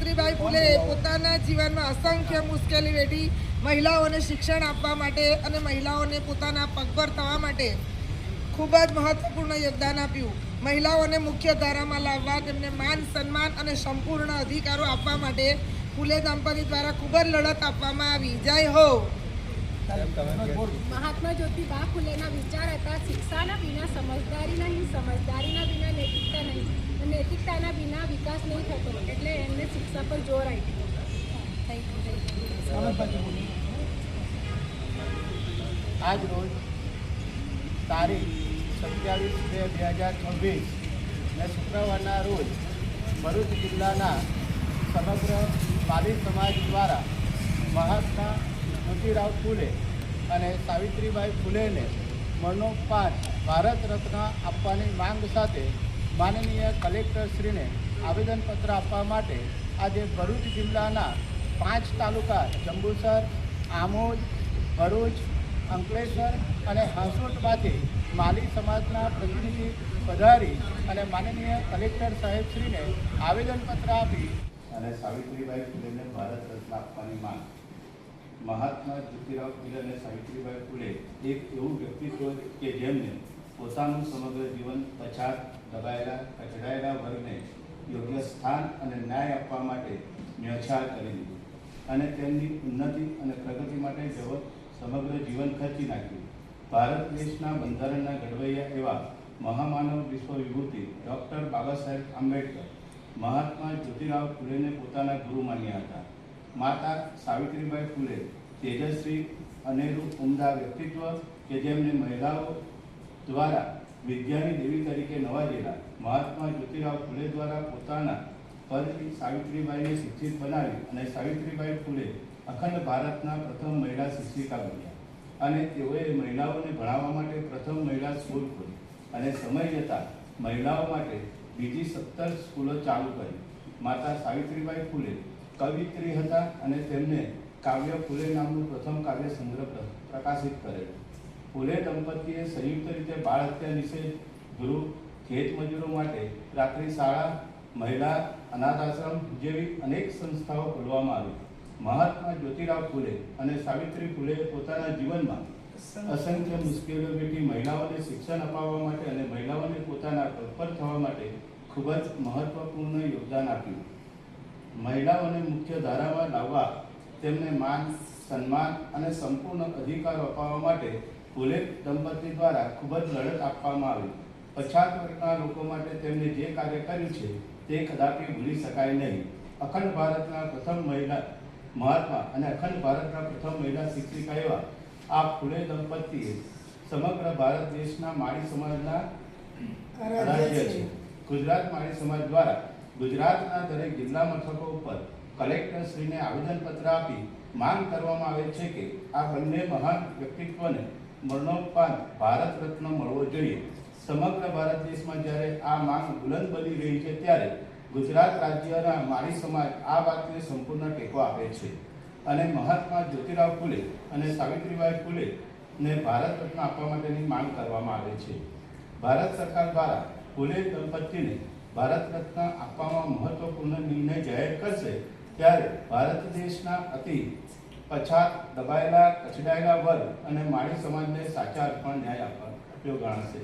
સાવિત્રીબાઈ ફૂલે પોતાના જીવનમાં અસંખ્ય મુશ્કેલી વેઠી મહિલાઓને શિક્ષણ આપવા માટે અને મહિલાઓને પોતાના પગભર થવા માટે ખૂબ જ મહત્વપૂર્ણ યોગદાન આપ્યું. મહિલાઓને મુખ્ય ધારામાં લાવવા, તેમને માન સન્માન અને સંપૂર્ણ અધિકારો આપવા માટે ફૂલે દંપતી દ્વારા ખૂબ જ લડત આપવામાં આવી. જય હો. મહાત્મા જ્યોતિબા ફૂલેના વિચાર હતા, શિક્ષાના વિના સમજદારી નહીં, સમજદારીના વિના નૈતિકતા નહીં, નૈતિકતાના વિના વિકાસ નહીં થતો. એટલે એમને શિક્ષા પર જોર આપ્યું. આજ રોજ તારીખ 27/2/2026 ને શુક્રવારના રોજ ભરૂચ જિલ્લાના સમગ્ર પાલી સમાજ દ્વારા મહાત્મા જ્યોતિરાવ ફૂલે અને સાવિત્રીબાઈ ફૂલેને મરણોપરાંત ભારત રત્ન આપવાની માંગ સાથે માનનીય કલેક્ટરશ્રીને આવેદનપત્ર આપવા માટે આજે ભરૂચ જિલ્લાના 5 તાલુકા જંબુસર, આમોદ, ભરૂચ, અંકલેશ્વર અને હાંસોટમાંથી માલી સમાજના પ્રતિનિધિ પધારી અને માનનીય કલેક્ટર સાહેબશ્રીને આવેદનપત્ર આપી અને સાવિત્રીબાઈ ફૂલેને ભારત રત્ન આપવાની માંગ. મહાત્મા જ્યોતિરાવ ફૂલે અને સાવિત્રીબાઈ ફૂલે એક એવું વ્યક્તિત્વ કે જેમને પોતાનું સમગ્ર જીવન પછાત, દબાયેલા, કચડાયેલા વર્ગને યોગ્ય સ્થાન અને ન્યાય આપવા માટે ન્યોછાવર કરી દીધું અને તેમની ઉન્નતિ અને પ્રગતિ માટે સમગ્ર જીવન ખર્ચી નાખ્યું. ભારત દેશના બંધારણના ઘડવૈયા એવા મહામાનવ વિશ્વ વિભૂતિ ડૉક્ટર બાબા સાહેબ આંબેડકર મહાત્મા જ્યોતિરાવ ફૂલેને પોતાના ગુરુ માન્યા હતા. માતા સાવિત્રીબાઈ ફૂલે તેજસ્વી, અનેરું, ઉમદા વ્યક્તિત્વ કે જેમને મહિલાઓ દ્વારા વિદ્યાની દેવી તરીકે નવાજેલા મહાત્મા જ્યોતિરાવ ફૂલે દ્વારા પોતાના પરથી સાવિત્રીબાઈને શિક્ષિત બનાવી અને સાવિત્રીબાઈ ફૂલે અખંડ ભારતના પ્રથમ મહિલા શિક્ષિકા બન્યા અને તેઓએ મહિલાઓને ભણાવવા માટે પ્રથમ મહિલા સ્કૂલ ખોલી અને સમય જતાં મહિલાઓ માટે બીજી 17 સ્કૂલો ચાલુ કરી. માતા સાવિત્રીબાઈ ફૂલે કવિત્રી હતા અને તેમને કાવ્ય ફૂલે નામનું પ્રથમ કાવ્ય સંગ્રહ પ્રકાશિત કરેલું. ફૂલે દંપતીએ સંયુક્ત રીતે બાળ હત્યા નિષેધ ગૃહ, ખેતમજૂરો માટે રાત્રિ શાળા, મહિલા અનાથ આશ્રમ જેવી અનેક સંસ્થાઓ ખોલવામાં આવી. મહાત્મા જ્યોતિરાવ ફૂલે અને સાવિત્રી ફૂલે પોતાના જીવનમાં અસંખ્ય મુશ્કેલીઓ વેઠી મહિલાઓને શિક્ષણ અપાવવા માટે અને મહિલાઓને પોતાના પગભર થવા માટે ખૂબ જ મહત્વપૂર્ણ યોગદાન આપ્યું. મહિલાઓને મુખ્ય ધારામાં લાવવા, તેમને માન, સન્માન અને સંપૂર્ણ અધિકારો અપાવવા માટે ફૂલે દંપતી દ્વારા ખૂબ જ લડત આપવામાં આવી. પછાત વર્ગના લોકો માટે તેમણે જે કાર્ય કર્યું છે તે કદાપી ભૂલી શકાય નહીં. અખંડ ભારતના પ્રથમ મહિલા મહાત્મા અને અખંડ ભારતના પ્રથમ મહિલા શિક્ષિકા એવા આ ફૂલે દંપતીએ સમગ્ર ભારત દેશના માળી સમાજના રાજ્ય છે. ગુજરાત માળી સમાજ દ્વારા ગુજરાતના દરેક જિલ્લા મથકો ઉપર કલેક્ટરશ્રીને આવેદનપત્ર આપી માંગ કરવામાં આવે છે કે આ બંને મહાન વ્યક્તિત્વને મરણોપરાંત ભારત રત્ન મળવો જોઈએ. સમગ્ર ભારત દેશમાં જ્યારે આ માંગ બુલંદ બની રહી છે ત્યારે ગુજરાત રાજ્યના માળી સમાજ આ વાતને સંપૂર્ણ ટેકો આપે છે અને મહાત્મા જ્યોતિરાવ ફૂલે અને સાવિત્રીબાઈ ફૂલે ને ભારત રત્ન આપવા માટેની માંગ કરવામાં આવે છે. ભારત સરકાર દ્વારા ફૂલે દંપતીને ભારત રત્ન આપવામાં મહત્વપૂર્ણ નિર્ણય જાહેર કરશે ત્યારે ભારત દેશના અતિ પછાત, દબાયેલા, કચડાયેલા વર્ગ અને માળી સમાજને સાચા અર્થમાં ન્યાય આપવા ઉપયોગ ગણાશે.